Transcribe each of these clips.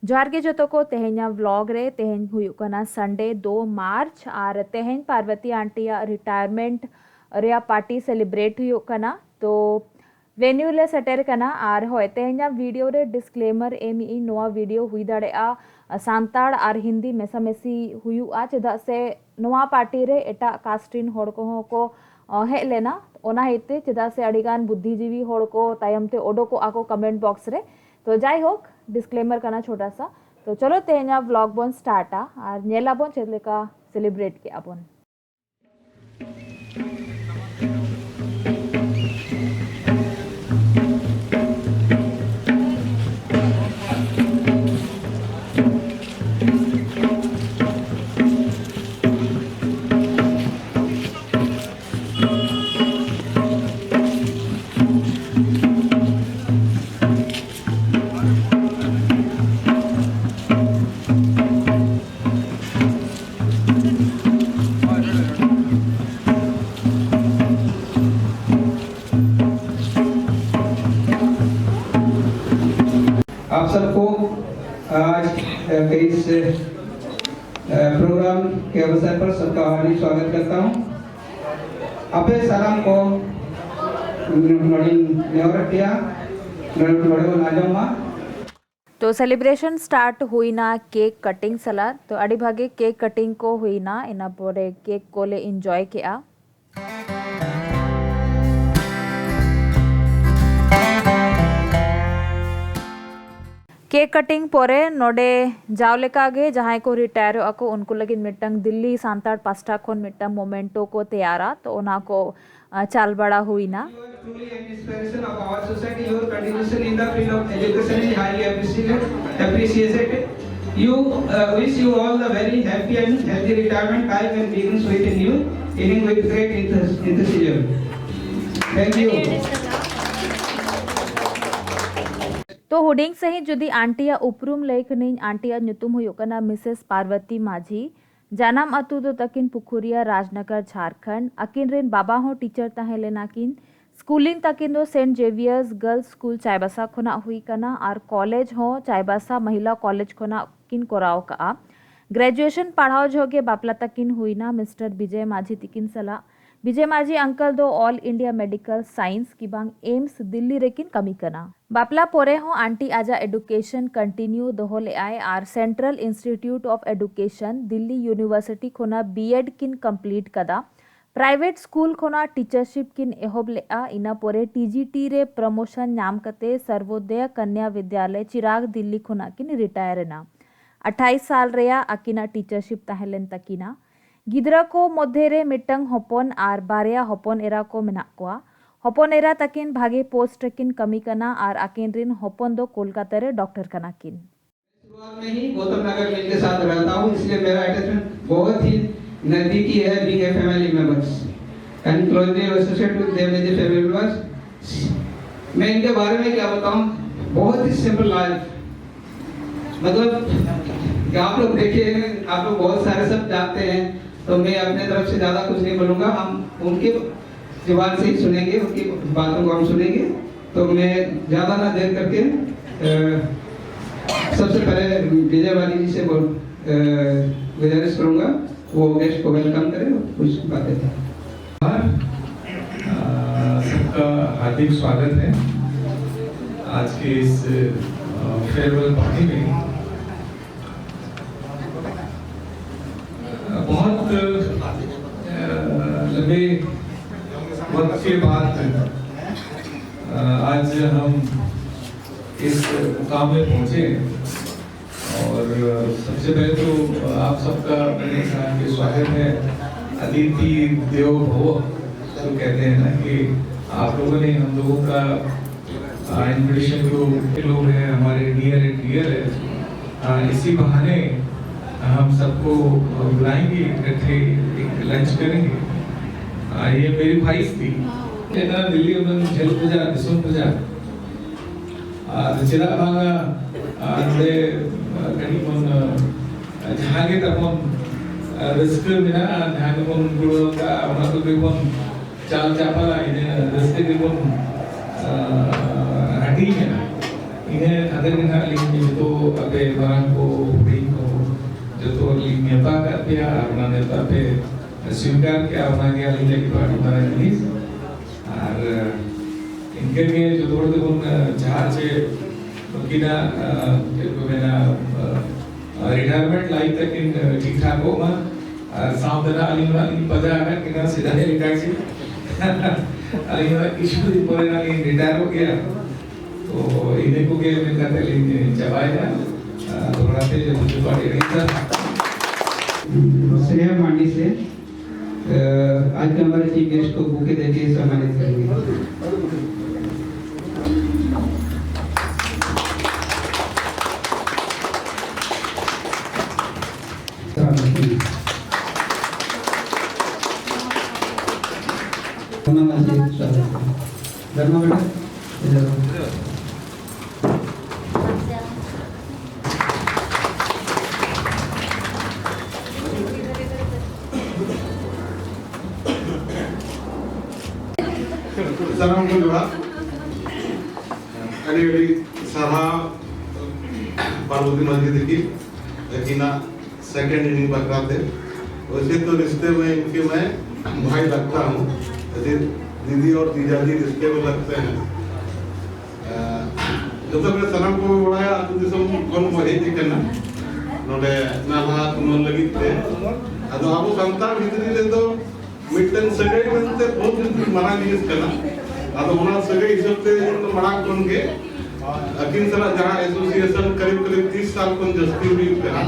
जोहार गे जोतो को तेहेኛ व्लॉग रे तेहेñ हुयुग कना संडे 2 मार्च और तेहेñ पार्वती आंटी रिटायरमेंट रे पार्टी सेलिब्रेट हुयुग कना तो वेन्यू ले सेटेर कना और होय तेहेñ वीडियो रे डिस्क्लेमर एम इ नोआ वीडियो हुई दाड़ेआ सांताड़ और हिंदी मेसामेसी हुयुगा चेदा से नोआ पार्टी रे एटा कास्टिन होड़ को हेज लेना ओना हेते चेदा से अड़ीगान बुद्धिजीवी होड़ को तायम ते ओडोको आको कमेंट बॉक्स रे तो जाई होक डिस्क्लेमर करना छोटा सा तो चलो तेहेñ व्लॉग बोन स्टार्ट और नेला बोन चेदलेका सेलिब्रेट के बोन आप सबको आज के इस प्रोग्राम के अवसर पर सबका हार्दिक स्वागत करता हूँ। अपने सलाम को तो सेलिब्रेशन स्टार्ट हुई ना केक कटिंग सला तो अड़ी भागे केक कटिंग को हुई ना इना पोरे केक को ले एंजॉय किया केक कटिंग पोरे नोडे जावलेका गे जहां को रिटायर ako उनको लगी मिट्टंग दिल्ली सांताड़ पास्टा खोन मिट्टंग मोमेंटो को तैयारा तो उना को चाल बड़ा हुई ना You wish you all the very happy and healthy retirement life and begins within you, ending with great enthusiasm. Thank you. तो हुडिंग सही जुदी आंटिया उपरुम लेख नहीं आंटिया नुतुम हुयुकना मिसेस पार्वती माझी जानाम अतु दो तकिन पुखुरिया राजनगर झारखंड अकिन रेन बाबा हो टीचर तहे लेनाकिन स्कूलिंग तकिन दो Saint Xavier's girls school Chaibasa खोना हुई कना और कॉलेज हो चायबासा महिला कॉलेज खोना किन कोराव का ग्रेजुएशन पढ़ाओ जोगे बापला तकिन हुई ना मिस्टर विजय माझी तिकिन सला विजय माझी अंकल दो ऑल इंडिया मेडिकल साइंस की बांग एम्स दिल्ली रेकिन कमी कना बापला पोरे हो आंटी आजा एडुकेशन कंटिन्यू दोहो ले आए आर central institute of education Delhi university खोना बीएड किन कंप्लीट कदा प्राइवेट स्कूल खोना टीचरशिप किन एहोब ले आ इना पोरे टीजीटी रे प्रमोशन नाम कते सर्वोदय कन्या विद्यालय चिराग दिल्ली खोना किन रिटायर ना 28 साल रेया अकिना टीचरशिप तहलेन तकिना गिद्रा को मध्य रे मिट्टंग होपन आर बारिया होपन एरा को मेना कोआ होपन एरा तकिन भागे पोस्ट किन कमी कना आर अकिन रिन होपन दो कोलकाता रे डॉक्टर कना किन शुरुआत में ही गौतम नगर मिल के साथ रहता हूँ इसलिए मेरा अटैचमेंट बहुत ही नजदीकी है being a family members and closely associated with them as a family members. मैं इनके बारे में क्या बताऊं, बहुत ही सिंपल लाइफ, मतलब आप लोग देखिए आप लोग बहुत सारे सब जानते हैं तो मैं अपने तरफ से ज़्यादा कुछ नहीं बोलूँगा, हम उनके जुबान से ही सुनेंगे, उनकी बातों को हम सुनेंगे। तो मैं ज़्यादा ना देर करके सबसे पहले विजय वाली जी से गुजारिश करूँगा वो गेस्ट को वेलकम करें और कुछ बातें करें। सबका हार्दिक स्वागत है आज के इस फेयरवेल पार्टी में। बहुत लंबे वक्त के बाद आज हम इस मुकाम में पहुंचे और सबसे पहले तो आप सबका मेरे ख्याल के स्वागत है। अतिथि देवो भव तो कहते हैं ना कि आप लोगों ने हम लोगों का इन्विटेशन जो लोग हैं हमारे नियर एंड डियर है, इसी बहाने हम सबको बुलाएंगे, इकट्ठे एक लंच करेंगे। ये मेरी ख्वाहिश थी दिल्ली में झल पूजा दिसुम पूजा चिरा भागा नोडे कहीं जहाँ के तमन रिस्क मिना जहाँ के मन गुरु का उन्हें तो भी मन चाल चापा इन्हें रिस्क के मन हटी है ना इन्हें अगर इन्हें लिंग जो अबे बरang को ब्रेक को जो तो लिंग नेता का पे अपना नेता पे स्वीकार किया अपना क्या लिंग की बात बना नहीं और इनके लिए जो थोड़े तो उन जहाँ से किना रिटायरमेंट लाइफ तक इन ठीक ठाक हो मां सावधान अलिंग पदा है किना सीधा ही रिटायर सी अलिंग इशू दी पर ना रिटायर हो गया तो इन्हें को के मैं कहते हैं चबाया थोड़ा से जो पार्टी रही था स्नेहा मांडी से आज के हमारे चीफ गेस्ट को बुके देके सम्मानित करेंगे। धर्मा बेटा Salam juga. Adik-adik Sarha Parvati मस्जिद की लेकिन सेकंड इनिंग बकराते वैसे तो रिश्ते में इनके मैं भाई लगता हूँ दीदी और जीजाजी रिश्ते में लगते हैं जब तक मैं सलाम को बढ़ाया तो दिसम कौन वही दिखना नोडे नाला तुमन लगी थे अदो आपको संतान भीतरी ले तो मिटन सगई बनते बहुत दिन मना नहीं करना अदो उना सगई हिसाब से मना कौन के अकिन सला जहाँ एसोसिएशन करीब 30 साल को जस्ती हुई करा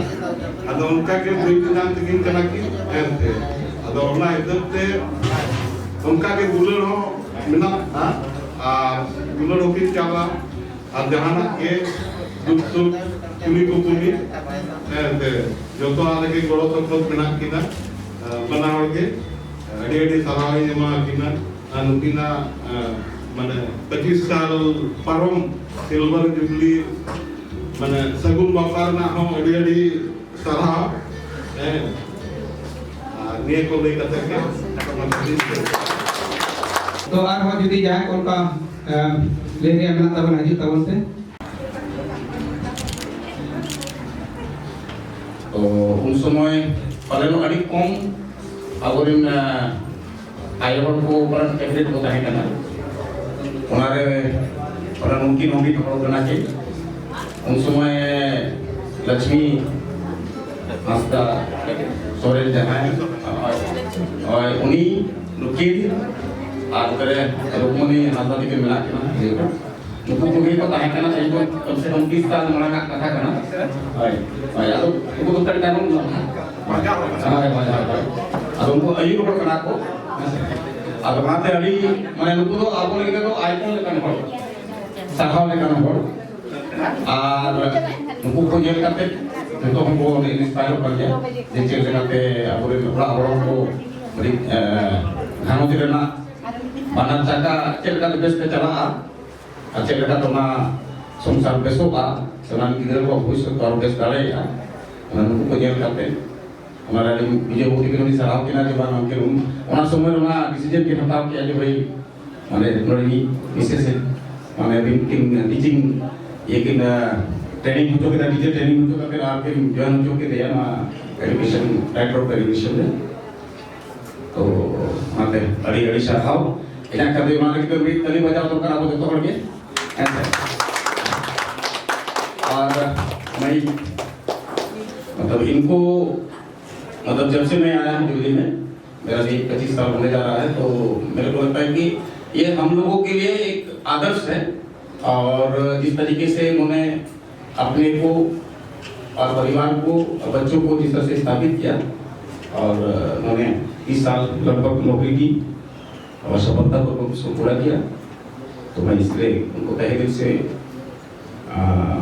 अदो उनका के विधान तकिन कना की थे अदो उना हिसाब से उनका के दुल्हन हो मिना दुल्हन हो की चावा अब जहाँ ना के दुख सुख कुनी को कुनी थे जो तो आने के गोड़ों तक लोग मिना की ना बनाओ के अड़ी सलाही जमा की ना अनुकिना माने 25 साल पारम सिल्वर जुबली माने सगुन बापार ना हो अड़ी सलाह निये को ले करते हैं तो आर हो जुदी जाए कौन का ले रहे हैं तब हाजी तवन से तो उन समय पाले नो अड़ी कम अगरिन आयोन को पर कैबिनेट को ताहे करना उनारे और उनकी नौकरी पकड़ करना चाहिए उन समय लक्ष्मी आस्था सोरेन जहाँ और उन्हीं लुकीर आज करे रुक्मणी हाथाती के मिला के ना नुकु कुगी को ताहे करना चाहिए कम से कम 30 साल मना का कथा करना और यार तो तो करता हूँ अब उनको अयुर को करना को अब माते अड़ी मैंने नुकु तो आपको लेके तो आइकॉन लेकर न पड़ो साखाव लेकर न पड़ो और नुकु को जेल करते तो हमको इंस्पायर कर दिया जिससे लेकर आपको थोड़ा बड़ा को बड़ी घानो दिलना बना चाका चल का बेस पे चला अच्छे लगा तो ना संसार बेसो का सनान किधर को भविष्य तो और बेस डाले या नुकु को जेल करते हमारा विजय होती के लिए सराव के ना जवान हम के रूम उना समय उना डिसीजन के हटाव किया जो भाई माने नॉर्मली विशेष माने टीचिंग एक इन ट्रेनिंग हो चुके था टीचर ट्रेनिंग हो चुका फिर आपके ज्वाइन हो चुके थे या ना एजुकेशन डायरेक्टर ऑफ एजुकेशन में तो माने अड़ी अड़ी सराव इतना कर दे माने कि तो भी तली बजाओ तो करा वो तो पड़ गए ऐसे और मैं मतलब इनको मतलब जब से मैं आया हूँ दिल्ली में मेरा भी 25 साल होने जा रहा है तो मेरे को लगता है कि ये हम लोगों के लिए एक आदर्श है और जिस तरीके से उन्होंने अपने को और परिवार को और बच्चों को जिस तरह से स्थापित किया और उन्होंने 30 साल लगभग नौकरी की और सफलतापूर्वक उसको पूरा किया तो मैं इसलिए उनको तहे दिल से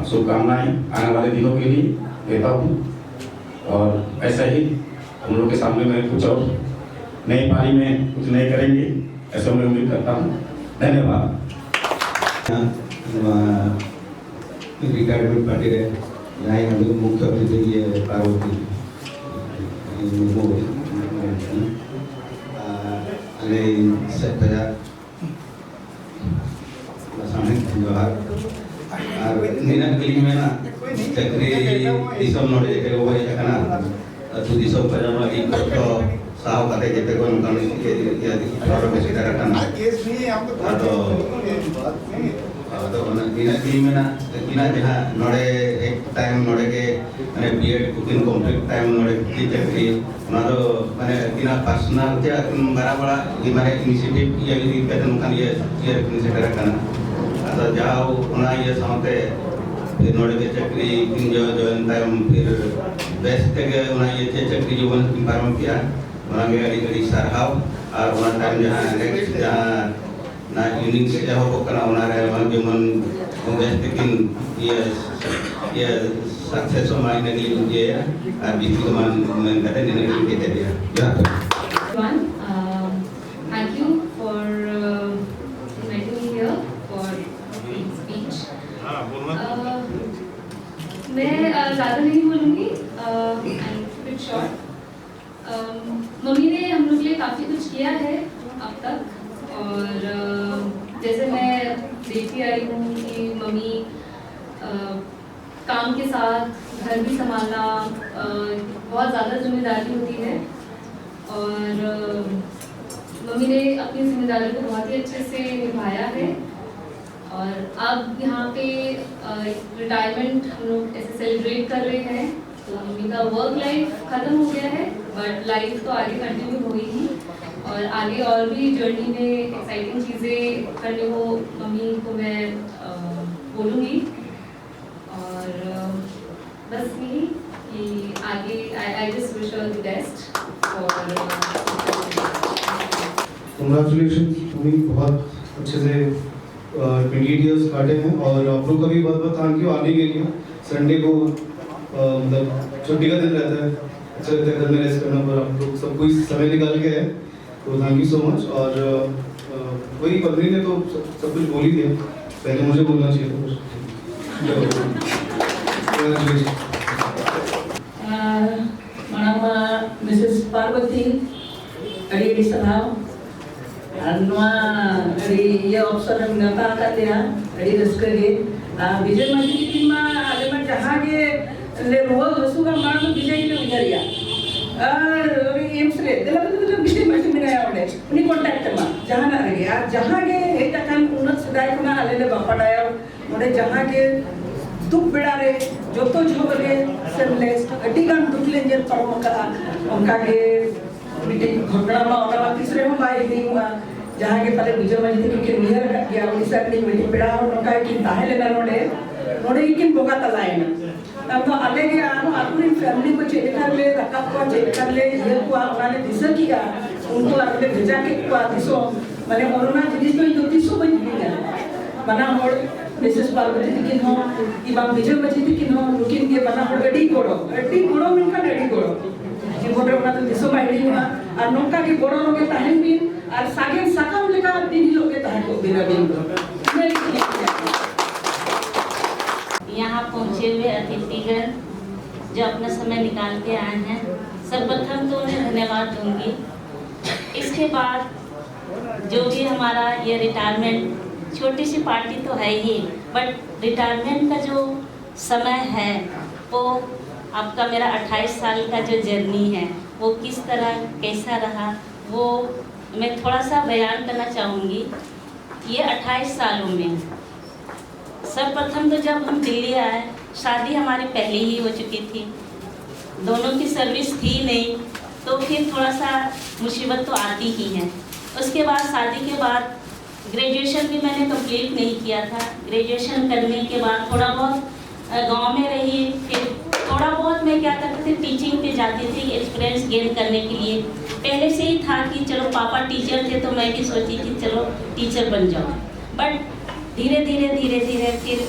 शुभकामनाएं आने वाले दिनों के लिए देता हूँ और ऐसा ही हम लोग के सामने में कुछ और नई पारी में कुछ नए करेंगे ऐसा मैं उम्मीद करता हूँ धन्यवाद रिटायरमेंट पार्टी रे यहाँ हम लोग मुख्य अतिथि ये पार्वती अरे सब प्रजा सामने जोहार निना कली में ना चक्री दिसम नोड़े के वो है करना तू दिसम पर जमा एक तो साव कते जेते को नकान ये थोड़ा बेसी करना तो निना कली में ना किना जहां नोड़े एक टाइम नोड़े के माने बीएड कुकिंग कंप्लीट टाइम नोड़े की चक्री ना तो माने किना पर्सनल क्या बड़ा ये माने इनिशिएटिव ये कहते नकान ये इनिशिएटिव करना तो जाओ उना ये सामते फिर नोड़े के चक्री किन जो टाइम फिर बेस्ट के उना ये चक्री जीवन की पारम किया उना के गड़ी सरहाव और उना टाइम जहां नेक्स्ट जहां ना यूनिक से हो करना उना रे मन के मन बेस्ट किन ये सक्सेस माइन ने ये और बीती मन कहते ने के दे दिया Thank you for inviting me here for speech. मैं ज़्यादा नहीं बोलूँगी bit short. मम्मी ने हम लोग के लिए काफ़ी कुछ किया है अब तक और जैसे मैं देखती आई हूँ कि मम्मी काम के साथ घर भी संभालना बहुत ज़्यादा जिम्मेदारी होती है और मम्मी ने अपनी जिम्मेदारी को बहुत ही अच्छे से निभाया है और अब यहाँ पे रिटायरमेंट हम लोग ऐसे सेलिब्रेट कर रहे हैं तो मम्मी का वर्क लाइफ ख़त्म हो गया है बट लाइफ तो आगे कंटिन्यू होगी और आगे और भी जर्नी में एक्साइटिंग चीज़ें करने को मम्मी को मैं बोलूँगी और बस यही कि आगे I just wish all the best for congratulation तुम्हें बहुत अच्छे से 28 इयर्स काटे हैं और आप लोग का भी बहुत बहुत थैंक यू आने के लिए संडे को मतलब छुट्टी का दिन रहता है अच्छा लगता है घर में रेस्ट करना पर आप लोग सब कोई समय निकाल के है तो थैंक यू सो मच और वही पत्नी ने तो सब कुछ बोल ही दिया पहले मुझे बोलना चाहिए मैडम मिसेस पार्वती अड़ी सलाम ये अवसर नता दिया अड़ी रस्के विजय मंदिर में आले में जहाँ के ले रोज हसुगा मार में विजय के उजरिया एम्स रे दिला मतलब विजय मंदिर में गया उन्हें उन्हीं कांटेक्ट में जहाँ ना रहे यार जहाँ के एक अकान उन्नत सदाई को ना आले ले बापड़ाया उन्हें जहाँ के दुख बिड़ा रे जो तो झोगरे सेमलेस अड्डी गान दुख ले जर परम का उनका के मीटिंग घटना में और तीसरे में बाई नहीं हुआ जहाँ के पहले विजय मंदिर के नियर गया उड़ीसा के मीटिंग बिड़ा और उनका एक ताहे लेना नोड़े एक बोगा तलाए ना तब तो अलग है आनो अपनी फैमिली को चेक कर ले रकब को चेक कर ले ये को उन्होंने दिशा किया उनको अगले भेजा के को दिशो माने कोरोना जिनिस तो जो दिशो बन गया बना और मिसेस पार्वती दिखिन हो कि बाम विजय मंदिर दिखिन हो लुकिन के बना और अड्डी कोड़ो मिनका अड्डी कोड़ो जी बोल रहे तो दिशो बाइडी हुआ और नौका के कोड़ो लोगे ताहन भी और सागे सकाम लेका दीदी लोगे ताहन को बिना बिन यहाँ पहुँचे हुए अतिथिगण जो अपना समय निकाल के आए हैं सर्वप्रथम तो उन्हें धन्यवाद दूंगी। इसके बाद जो भी हमारा ये रिटायरमेंट छोटी सी पार्टी तो है ही बट रिटायरमेंट का जो समय है वो आपका मेरा 28 साल का जो जर्नी है वो किस तरह कैसा रहा वो मैं थोड़ा सा बयान करना चाहूँगी। ये 28 सालों में सर्वप्रथम तो जब हम दिल्ली आए शादी हमारी पहले ही हो चुकी थी, दोनों की सर्विस थी नहीं तो फिर थोड़ा सा मुसीबत तो आती ही है। उसके बाद शादी के बाद ग्रेजुएशन भी मैंने कंप्लीट नहीं किया था। ग्रेजुएशन करने के बाद थोड़ा बहुत गांव में रही, फिर थोड़ा बहुत मैं क्या करती थी टीचिंग पे जाती थी एक्सपीरियंस गेन करने के लिए। पहले से ही था कि चलो पापा टीचर थे तो मैं भी सोची थी चलो टीचर बन जाओ, बट धीरे धीरे फिर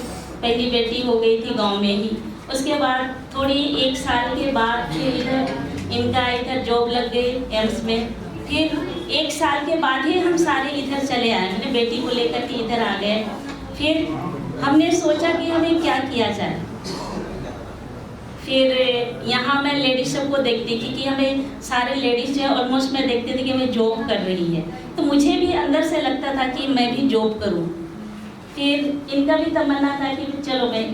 पहली बेटी हो गई थी गांव में ही। उसके बाद थोड़ी 1 साल के बाद फिर इनका जॉब लग गई एम्स में। फिर 1 साल के बाद ही हम सारे इधर चले आए, मैंने बेटी को लेकर के इधर आ गए। फिर हमने सोचा कि हमें क्या किया जाए। फिर यहाँ मैं लेडीज सबको देखती थी कि हमें सारे लेडीज जो है ऑलमोस्ट मैं देखती थी कि हमें जॉब कर रही है, तो मुझे भी अंदर से लगता था कि मैं भी जॉब करूँ। फिर इनका भी तमन्ना था कि चलो भाई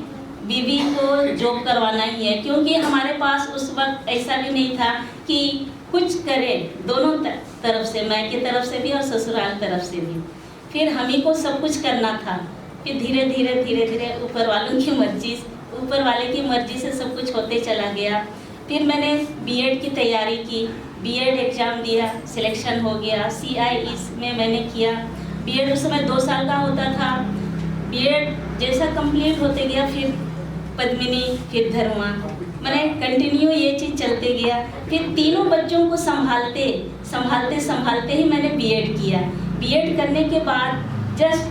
बीवी को जॉब करवाना ही है, क्योंकि हमारे पास उस वक्त ऐसा भी नहीं था कि कुछ करे, दोनों तरफ से, मायके तरफ से भी और ससुराल तरफ से भी। फिर हम ही को सब कुछ करना था। फिर धीरे धीरे ऊपर वाले की मर्जी से सब कुछ होते चला गया। फिर मैंने बीएड की तैयारी की, बीएड एग्ज़ाम दिया, सिलेक्शन हो गया। CI में मैंने किया। बीएड उस समय 2 साल का होता था। बीएड जैसा कंप्लीट होते गया, फिर पद्मिनी, फिर धर्मा, मैंने कंटिन्यू ये चीज़ चलते गया। फिर तीनों बच्चों को संभालते ही मैंने बीएड किया। बीएड करने के बाद जस्ट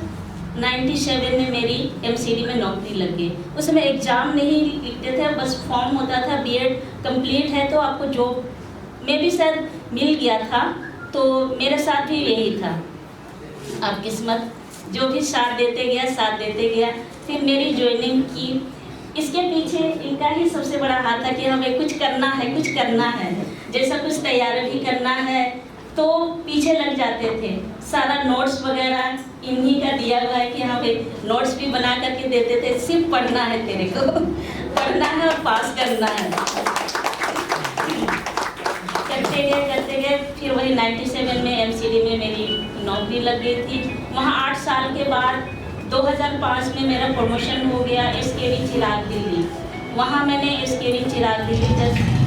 97 में मेरी MCD में नौकरी लग गई। उसमें एग्ज़ाम नहीं लिखते थे, बस फॉर्म होता था, बीएड कंप्लीट है तो आपको जॉब में भी शायद मिल गया था। तो मेरे साथ भी यही था। अब किस्मत जो भी साथ देते गया। फिर मेरी ज्वाइनिंग की। इसके पीछे इनका ही सबसे बड़ा हाथ था कि हमें कुछ करना है, जैसा कुछ तैयारी भी करना है तो पीछे लग जाते थे। सारा नोट्स वगैरह इन्हीं का दिया हुआ है कि हाँ भाई नोट्स भी बना करके देते थे, सिर्फ पढ़ना है तेरे को, पढ़ना है और पास करना है। करते गए फिर वही 97 में MCD में मेरी नौकरी लग गई थी। वहाँ 8 साल के बाद 2005 में मेरा प्रमोशन हो गया SKV चिराग दिल्ली। वहाँ मैंने SKV चिराग दिल्ली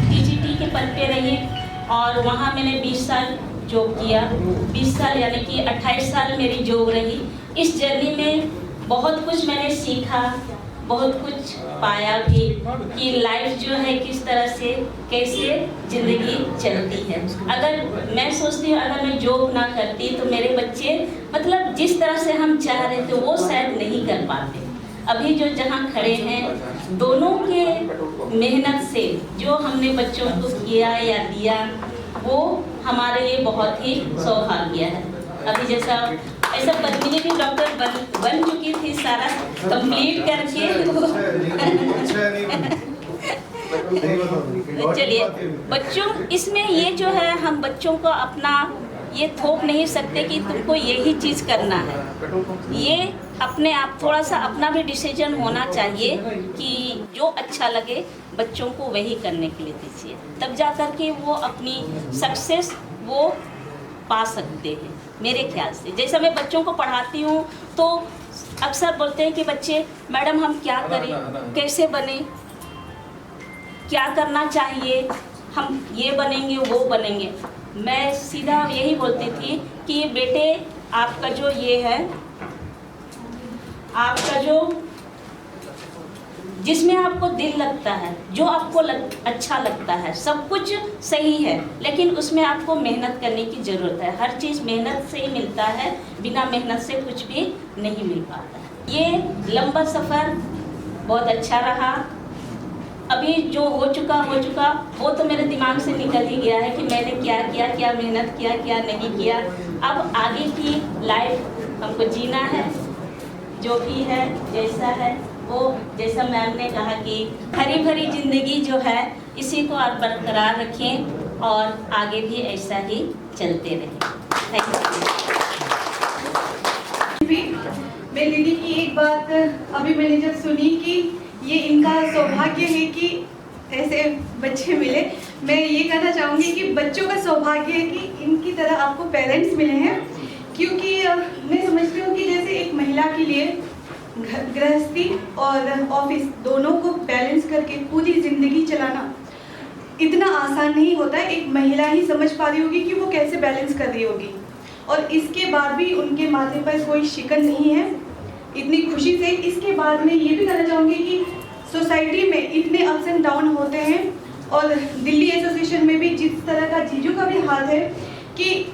TGT के पद पे रही और वहाँ मैंने 20 साल जॉब किया। 20 साल यानी कि 28 साल मेरी जॉब रही। इस जर्नी में बहुत कुछ मैंने सीखा, बहुत कुछ पाया भी कि लाइफ जो है किस तरह से, कैसे ज़िंदगी चलती है। अगर मैं सोचती हूँ अगर मैं जॉब ना करती तो मेरे बच्चे मतलब जिस तरह से हम चाह रहे थे वो शायद नहीं कर पाते। अभी जो जहाँ खड़े हैं, दोनों के मेहनत से जो हमने बच्चों को किया या दिया वो हमारे लिए बहुत ही सौभाग्य है। अभी जैसा ऐसा पद्मिनी भी डॉक्टर बन चुकी थी, सारा कंप्लीट करके। चलिए बच्चों, इसमें ये जो है हम बच्चों को अपना ये थोप नहीं सकते कि तुमको यही चीज़ करना है। ये अपने आप थोड़ा सा अपना भी डिसीजन होना चाहिए कि जो अच्छा लगे बच्चों को वही करने के लिए दीजिए, तब जा कर के वो अपनी सक्सेस वो पा सकते हैं। मेरे ख्याल से जैसा मैं बच्चों को पढ़ाती हूँ तो अक्सर बोलते हैं कि बच्चे मैडम हम क्या करें, कैसे बने, क्या करना चाहिए, हम ये बनेंगे वो बनेंगे। मैं सीधा यही बोलती थी कि बेटे आपका जो ये है, आपका जो जिसमें आपको दिल लगता है, जो आपको अच्छा लगता है, सब कुछ सही है, लेकिन उसमें आपको मेहनत करने की ज़रूरत है। हर चीज़ मेहनत से ही मिलता है, बिना मेहनत से कुछ भी नहीं मिल पाता है। ये लंबा सफ़र बहुत अच्छा रहा। अभी जो हो चुका वो तो मेरे दिमाग से निकल ही गया है कि मैंने क्या किया, क्या मेहनत किया, क्या नहीं किया। अब आगे की लाइफ हमको जीना है, जो भी है जैसा है वो, जैसा मैम ने कहा कि हरी भरी ज़िंदगी जो है इसी को आप बरकरार रखें और आगे भी ऐसा ही चलते रहें। Thank you. मैं दीदी की एक बात अभी मैंने जब सुनी कि ये इनका सौभाग्य है कि ऐसे बच्चे मिले, मैं ये कहना चाहूँगी कि बच्चों का सौभाग्य है कि इनकी तरह आपको पेरेंट्स मिले हैं। क्योंकि मैं समझती हूँ कि जैसे एक महिला के लिए गृहस्थी और ऑफिस दोनों को बैलेंस करके पूरी ज़िंदगी चलाना इतना आसान नहीं होता है। एक महिला ही समझ पा रही होगी कि वो कैसे बैलेंस कर रही होगी, और इसके बाद भी उनके माथे पर कोई शिकन नहीं है, इतनी खुशी से। इसके बाद में ये भी कहना चाहूँगी कि सोसाइटी में इतने अप्स एंड डाउन होते हैं, और दिल्ली एसोसिएशन में भी जिस तरह का जीजू का भी हाल है कि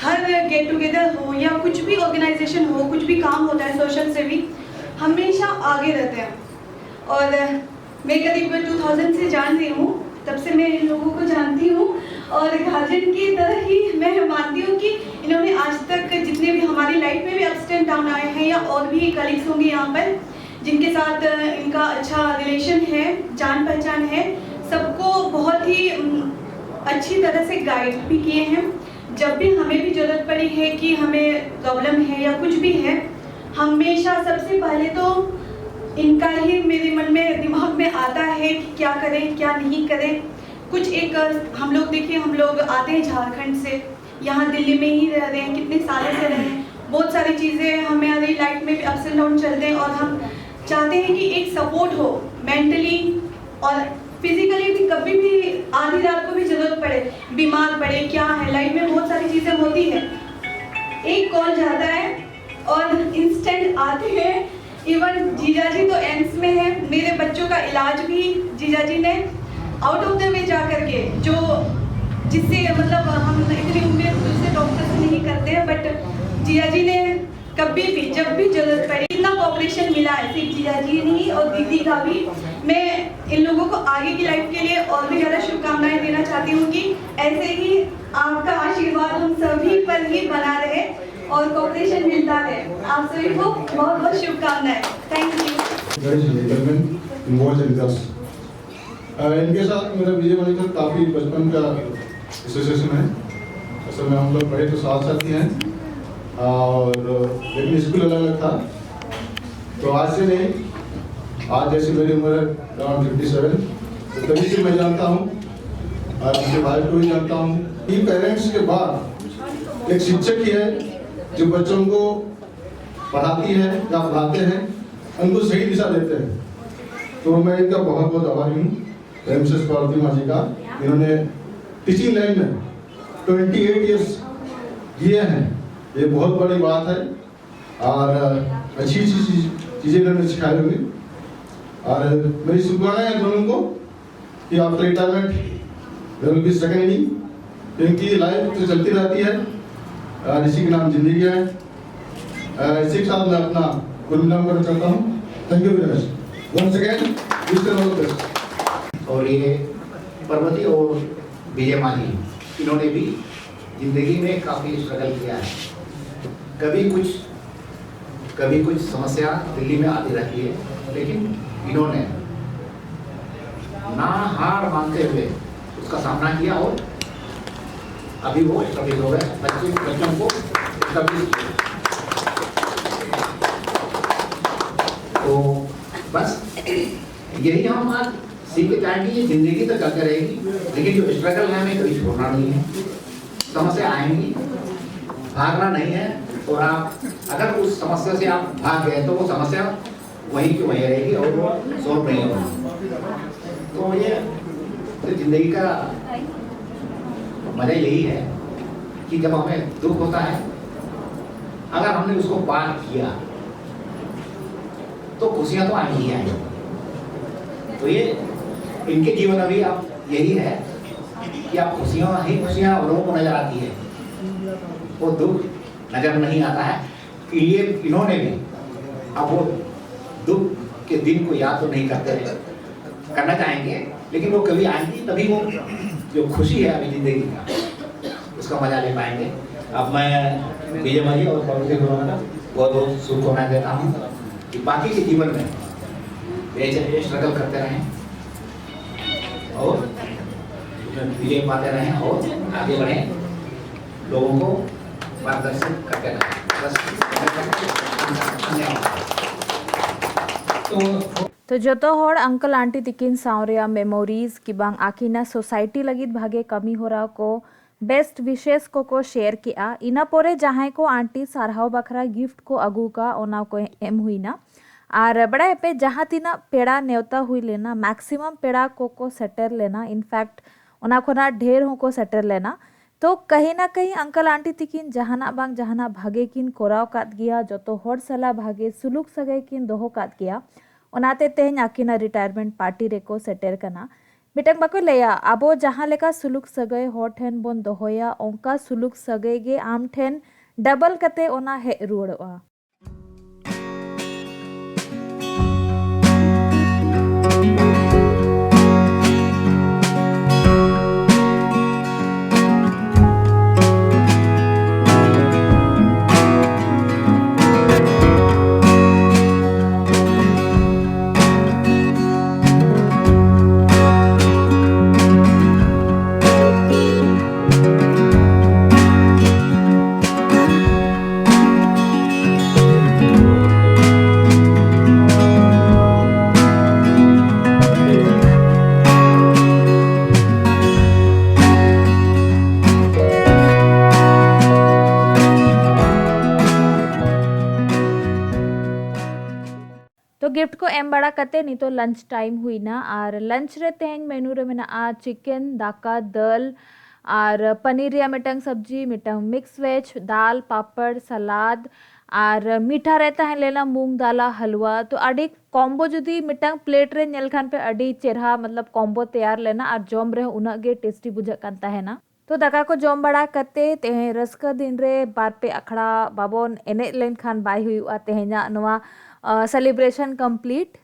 हर गेट टुगेदर हो या कुछ भी ऑर्गेनाइजेशन हो, कुछ भी काम होता है सोशल से भी हमेशा आगे रहते हैं। और मैं करीब 2000 से जान रही हूँ, तब से मैं इन लोगों को जानती हूँ, और गार्जियन की तरह ही मैं मानती हूँ कि इन्होंने आज तक जितने भी हमारी लाइफ में भी अप्स एंड डाउन आए हैं, या और भी कलीग्स होंगे यहाँ पर जिनके साथ इनका अच्छा रिलेशन है, जान पहचान है, सबको बहुत ही अच्छी तरह से गाइड भी किए हैं। जब भी हमें भी ज़रूरत पड़ी है कि हमें प्रॉब्लम है या कुछ भी है, हमेशा सबसे पहले तो इनका ही मेरे मन में दिमाग में आता है कि क्या करें क्या नहीं करें। कुछ एक हम लोग देखिए, हम लोग आते हैं झारखंड से, यहाँ दिल्ली में ही रह रहे हैं, कितने सालों से रहे हैं, बहुत सारी चीज़ें हमारी लाइफ में अप्स एंड डाउन चलते हैं और हम चाहते हैं कि एक सपोर्ट हो मेंटली और फिजिकली भी। कभी भी आधी रात को भी जरूरत पड़े, बीमार पड़े, क्या है लाइफ में बहुत सारी चीज़ें होती हैं, एक कॉल जाता है और इंस्टेंट आते हैं। इवन जीजा जी तो एम्स में है, मेरे बच्चों का इलाज भी जीजा जी ने आउट ऑफ द वे जा करके, जो जिससे मतलब हम इतनी उम्मीद दूसरे डॉक्टर से नहीं करते हैं, बट जीजा जी ने कभी भी जब भी जरूरत पड़ी इतना कोऑपरेशन मिला है, सिर्फ जीजा जी नहीं और दीदी का भी। मैं इन लोगों को आगे की लाइफ के लिए और भी ज़्यादा शुभकामनाएं देना चाहती हूँ कि ऐसे ही आपका आशीर्वाद हम सभी पर ही बना रहे और कोऑपरेशन मिलता है। आप सभी को बहुत बहुत शुभकामनाएं। Thank you. इनके साथ मेरा विजय मणि का काफ़ी बचपन का एसोसिएशन है। असल में हम लोग पढ़े तो साथ साथ ही हैं और लेकिन स्कूल अलग अलग था। तो आज से नहीं, आज जैसे मेरी उम्र है अराउंड 57, तो तभी से मैं जानता हूँ और अपने भाई को भी जानता हूँ कि पेरेंट्स के बाद एक शिक्षक ही है जो बच्चों को पढ़ाती है या पढ़ाते हैं, उनको सही दिशा देते हैं। तो मैं इनका बहुत बहुत आभारी हूँ, मिसेस पार्वती माँ जी का। इन्होंने टीचिंग लाइन में 28 इयर्स किए हैं, ये बहुत बड़ी बात है और अच्छी चीज़ें इन्होंने सिखाई होंगी। और मेरी शुभकामनाएं हैं दोनों को कि आपका retirement there will be second inning, क्योंकि लाइफ तो चलती रहती है, इसी के नाम जिंदगी है। इसी के साथ मैं अपना कुल मिलाप करना चाहता हूँ। Thank you very much once again, wish you all the best. और ये पार्वती और विजय माँ जी, इन्होंने भी जिंदगी में काफ़ी स्ट्रगल किया है। कभी कुछ समस्या दिल्ली में आती रहती है, लेकिन इन्होंने ना हार मानते हुए उसका सामना किया और अभी वो स्टेबल हो गए, बच्चों को स्टेबल। तो बस यही हम आज सीख के जाएंगे, ये जिंदगी तो चलती रहेगी, लेकिन जो स्ट्रगल है हमें कभी छोड़ना नहीं है। समस्या आएंगी, भागना नहीं है, और आप अगर उस समस्या से आप भाग गए तो वो समस्या वहीं की वहीं रहेगी और वो सॉल्व नहीं होगी। तो ये तो जिंदगी का मजा यही है कि जब हमें दुख होता है, अगर हमने उसको पार किया तो खुशियां तो आएंगी ही आएंगी। तो ये इनके जीवन में भी अब यही है कि आप खुशियां ही खुशियां लोगों को नजर आती है, वो दुख नजर नहीं आता है। ये इन्होंने भी अब वो दुख के दिन को याद तो नहीं करना चाहेंगे, लेकिन वो कभी आएंगी तभी वो जो खुशी है अभी जिंदगी का उसका मजा ले पाएंगे। अब मैं विजय माली और पार्वती को बहुत बहुत शुभकामनाएं देता हूँ कि बाकी के जीवन में वे स्ट्रगल करते रहें और विजय पाते रहें और आगे बढ़ें, लोगों को मार्गदर्शन करते रहें। तो जोतो हर अंकल आंटी तिकिन सावरिया मेमोरीज कि बांग आकिना सोसाइटी लगित भागे कमी हो रहा को बेस्ट विशेष को शेयर किया। इना पोरे जहां को आंटी सारहाव बखरा गिफ्ट को अगू का ओना को एम हुईना और बड़ा पे जहाँ तीना पेड़ा नेवता हुई लेना मैक्सिमम पेड़ा को सेटर लेना, इनफैक्ट ओना खोना ढेर हो को सेटर लेना। तो कहीं ना कहीं अंकल आंटी तिकिन जहाना बांग जहाना भागे किन कोराव कात गया, जो तो हर सला भागे सुलुक सगे किन दोहो कात गया। ओनाते तेहन आकिना रिटायरमेंट पार्टी रेको सेटर कना मिटंग बाको लेया आबो जहाँ लेका सुलुक सगे हर ठेन बोन दोहोया ओंका सुलुक सगे गे आम ठेन डबल कते ओना हे रुआड़ोआ। गिफ्ट को एम बड़ा कते नी तो लंच टाइम हुई ना और लंच रे तेहन मेनू रे मेना आ चिकन दाका दाल और पनीर या मिटंग सब्जी मिटंग मिक्स वेज दाल पापड़ सलाद और मीठा रहता है लेना मूंग दाला हलवा तो अड़ी कॉम्बो जुदी मिटंग प्लेट रे नेल खान पे अड़ी चेहरा मतलब कॉम्बो तैयार लेना और जॉम रे उना गे टेस्टी बुझा कांता है ना तो दाका को जॉम बड़ा कते तेहे रस्का दिन रे बार पे अखड़ा बाबोन एने लेन खान बाय हुआ तेहेना नवा सेलिब्रेशन कंप्लीट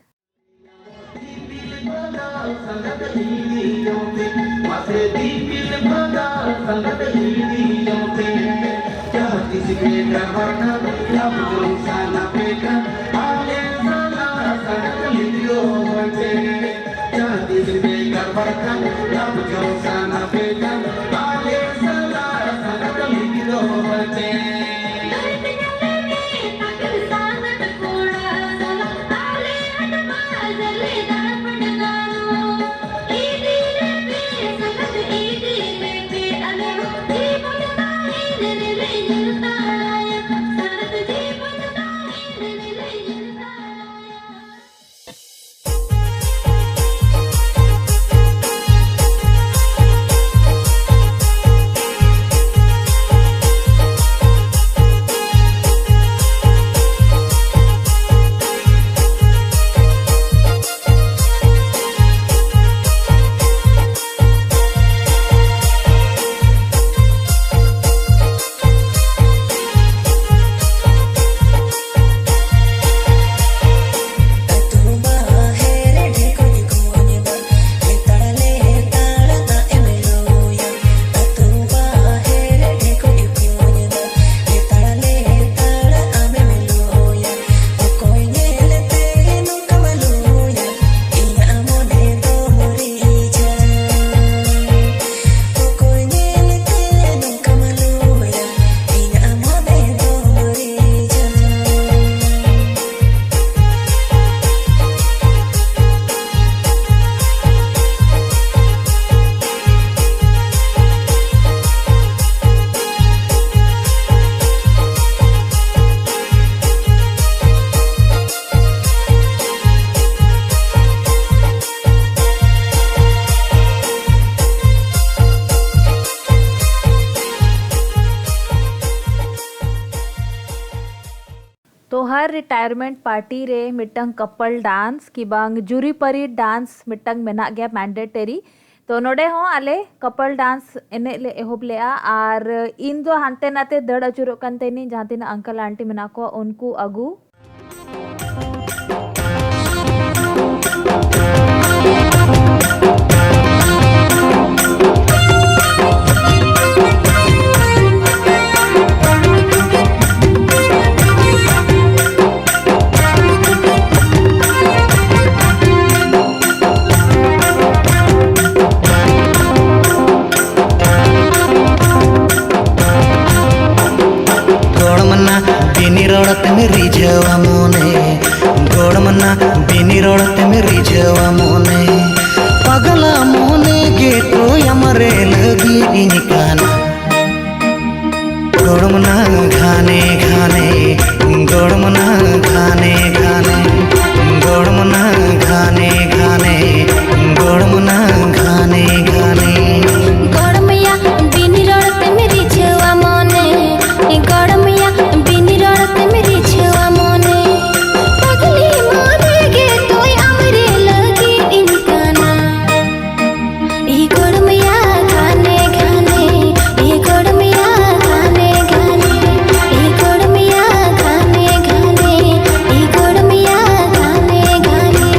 तो हर रिटायरमेंट पार्टी रे मिटंग कपल डांस की बांग जुरी परी डांस मिटंग मेना गया मैंडेटरी तो नोडे हो आले कपल डांस एने ले एहोब लेआ और इन दो हांते नाते दड़ अचुरो कंतेनी जहां तीन अंकल आंटी मेना को उनको अगू रोड़ते में रिझवा मोने गोड़ मना बिनी रोड़ते में रिझवा मोने पगला मोने गे तो यमरे लगी इनकाना गोड़ मना घाने घाने गोड़ मना घाने घाने गोड़ मना घाने घाने गोड़ मना घाने घाने गोड़ मैया बिनी रोड़ते में रिझवा मोने गोड़ मैया बिनी रोड़ते में रिझवा मोने पगली मोने गे तो हमरे लगी इनकाना ई गोड़ मैया घाने घाने ई गोड़ मैया घाने घाने ई गोड़ मैया घाने घाने ई गोड़ मैया घाने घाने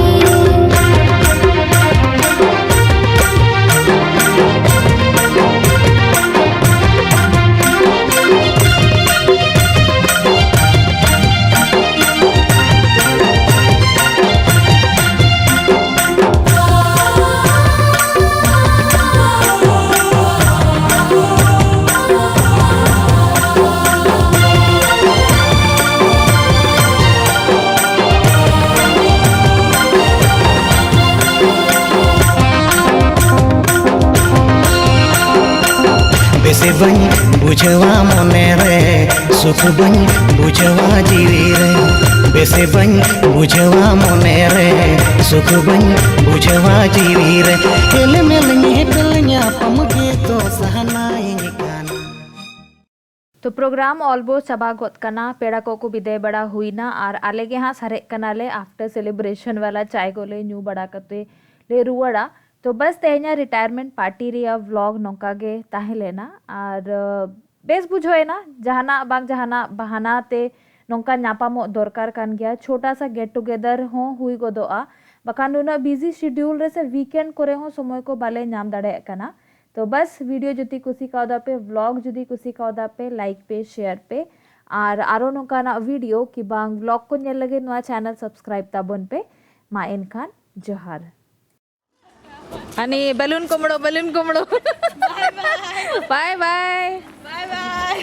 बेसे बनी बुझवा मोने रे सुख बनी बुझवा जीवी रे बेसे बन बुझवा मोने रे सुख बन बुझवा जीवी रे एले मेल नेपल ᱧᱟᱯᱟᱢ गे तो सहनाई काना। तो प्रोग्राम ऑलमोस्ट चाबा गोद कना पेड़ा को विदाय बड़ा हुईना और आले के हाँ सारे कनाले आफ्टर सेलिब्रेशन वाला चाय को ले न्यू बड़ा करते ले रुआड़ा। तो बस तेहना रिटायरमेंट पार्टी रिया व्लॉग नौका गे ताहे लेना और बेस बुझोए ना जहाना बाग जहाना बहाना ते नौका ᱧᱟᱯᱟᱢᱚᱜ दरकार कान गया छोटा सा गेट टुगेदर हो हुई गोदोआ बकान नुना बिजी शेड्यूल रे से वीकेंड करे हो समय को बाले नाम दाड़े कना। तो बस वीडियो जुदी कुसी का पे व्लॉग जुदी कुसी का पे लाइक पे शेयर पे और आरो नोकाना वीडियो कि बांग व्लॉग को नेल लगे नवा चैनल सब्सक्राइब ताबन पे मा एनखान जोहार। हनी बैलून कोमड़ो बाय बाय बाय बाय।